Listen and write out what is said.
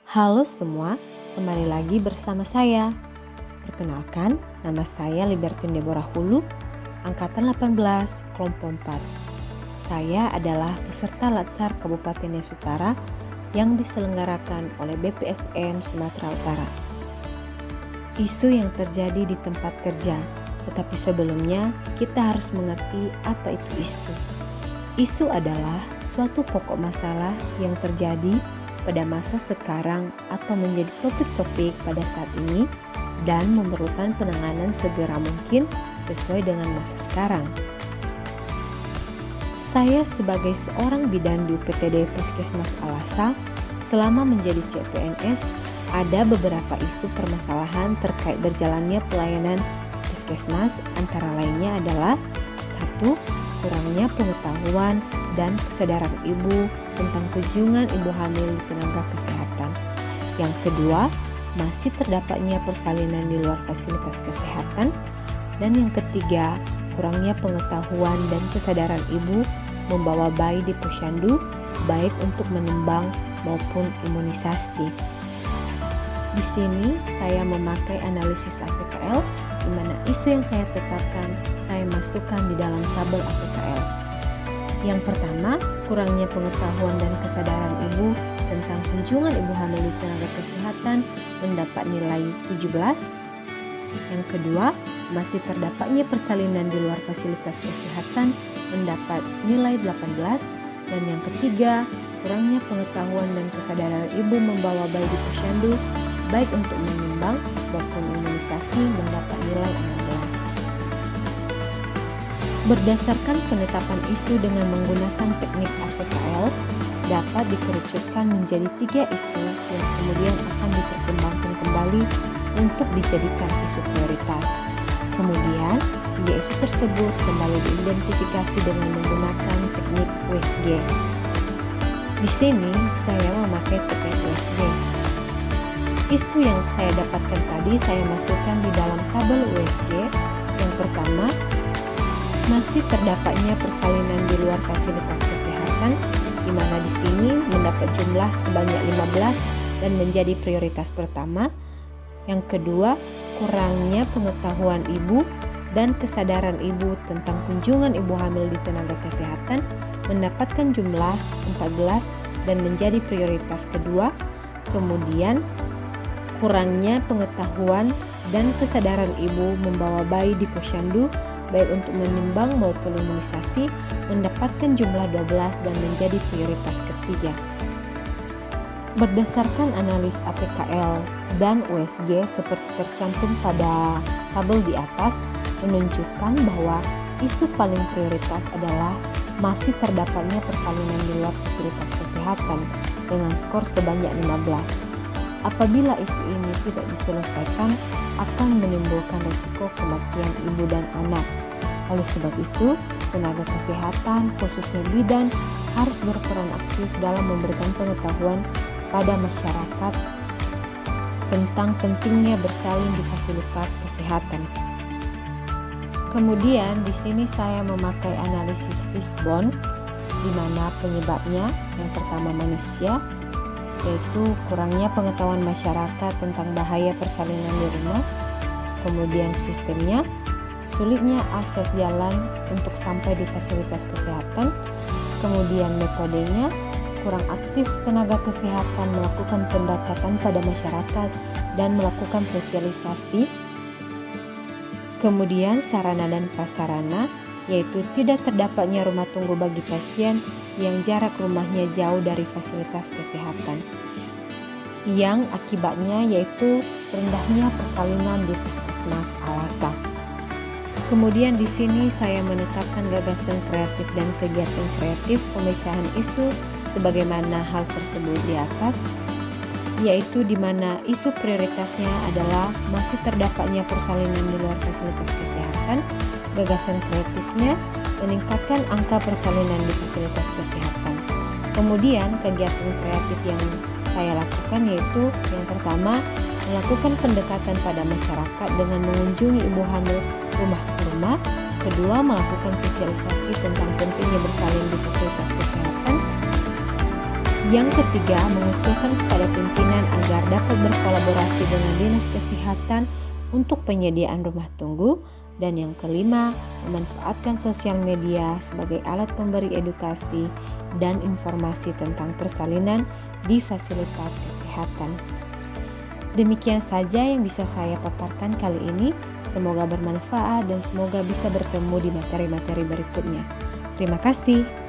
Halo semua, kembali lagi bersama saya. Perkenalkan, nama saya Libertine Deborah Hulu, Angkatan 18, Kelompok 4. Saya adalah peserta Latsar Kabupaten Nias Utara yang diselenggarakan oleh BPSDM Sumatera Utara. Isu yang terjadi di tempat kerja, tetapi sebelumnya kita harus mengerti apa itu isu. Isu adalah suatu pokok masalah yang terjadi pada masa sekarang atau menjadi topik-topik pada saat ini dan memerlukan penanganan segera mungkin sesuai dengan masa sekarang. Saya sebagai seorang bidan di UPTD Puskesmas Alasa, selama menjadi CPNS, ada beberapa isu permasalahan terkait berjalannya pelayanan puskesmas, antara lainnya adalah 1. Kurangnya pengetahuan dan kesadaran ibu tentang kunjungan ibu hamil di tenaga kesehatan. Yang kedua, masih terdapatnya persalinan di luar fasilitas kesehatan. Dan yang ketiga, kurangnya pengetahuan dan kesadaran ibu membawa bayi di posyandu, baik untuk menimbang maupun imunisasi. Di sini saya memakai analisis APKL, di mana isu yang saya tetapkan saya masukkan di dalam tabel APKL. Yang pertama, kurangnya pengetahuan dan kesadaran ibu tentang kunjungan ibu hamil di tenaga kesehatan mendapat nilai 17. Yang kedua, masih terdapatnya persalinan di luar fasilitas kesehatan mendapat nilai 18. Dan yang ketiga, kurangnya pengetahuan dan kesadaran ibu membawa bayi di posyandu baik untuk menimbang maupun imunisasi mendapat nilai 16. Berdasarkan penetapan isu dengan menggunakan teknik APKL, dapat dikerucutkan menjadi 3 isu yang kemudian akan dipertimbangkan kembali untuk dijadikan isu prioritas. Kemudian, 3 isu tersebut kembali diidentifikasi dengan menggunakan teknik USG. Di sini saya memakai teknik USG. Isu yang saya dapatkan tadi saya masukkan di dalam tabel USG. Yang pertama, masih terdapatnya persalinan di luar fasilitas kesehatan, di mana di sini mendapat jumlah sebanyak 15 dan menjadi prioritas pertama. Yang kedua, kurangnya pengetahuan ibu dan kesadaran ibu tentang kunjungan ibu hamil di tenaga kesehatan mendapatkan jumlah 14 dan menjadi prioritas kedua. Kemudian, kurangnya pengetahuan dan kesadaran ibu membawa bayi di posyandu baik untuk menimbang maupun imunisasi mendapatkan jumlah 12 dan menjadi prioritas ketiga. Berdasarkan analis APKL dan USG seperti tercantum pada tabel di atas menunjukkan bahwa isu paling prioritas adalah masih terdapatnya persalinan di luar fasilitas kesehatan dengan skor sebanyak 15. Apabila isu ini tidak diselesaikan, akan menimbulkan risiko kematian ibu dan anak. Oleh sebab itu, tenaga kesehatan, khususnya bidan, harus berperan aktif dalam memberikan pengetahuan pada masyarakat tentang pentingnya bersalin di fasilitas kesehatan. Kemudian, di sini saya memakai analisis Fishbone, di mana penyebabnya yang pertama manusia, yaitu kurangnya pengetahuan masyarakat tentang bahaya persalinan di rumah. Kemudian sistemnya, sulitnya akses jalan untuk sampai di fasilitas kesehatan. Kemudian metodenya, kurang aktif tenaga kesehatan melakukan pendekatan pada masyarakat dan melakukan sosialisasi. Kemudian sarana dan prasarana, yaitu tidak terdapatnya rumah tunggu bagi pasien yang jarak rumahnya jauh dari fasilitas kesehatan, yang akibatnya yaitu rendahnya persalinan di Puskesmas Alasa. Kemudian di sini saya menetapkan gagasan kreatif dan kegiatan kreatif pemecahan isu sebagaimana hal tersebut di atas, yaitu di mana isu prioritasnya adalah masih terdapatnya persalinan di luar fasilitas kesehatan. Gagasan kreatifnya meningkatkan angka persalinan di fasilitas kesehatan. Kemudian kegiatan kreatif yang saya lakukan yaitu yang pertama, melakukan pendekatan pada masyarakat dengan mengunjungi ibu hamil rumah ke rumah. Kedua, melakukan sosialisasi tentang pentingnya bersalin di fasilitas kesehatan. Yang ketiga, mengusulkan kepada pimpinan dapat berkolaborasi dengan Dinas Kesehatan untuk penyediaan rumah tunggu. Dan yang kelima, memanfaatkan sosial media sebagai alat pemberi edukasi dan informasi tentang persalinan di fasilitas kesehatan. Demikian saja yang bisa saya paparkan kali ini. Semoga bermanfaat dan semoga bisa bertemu di materi-materi berikutnya. Terima kasih.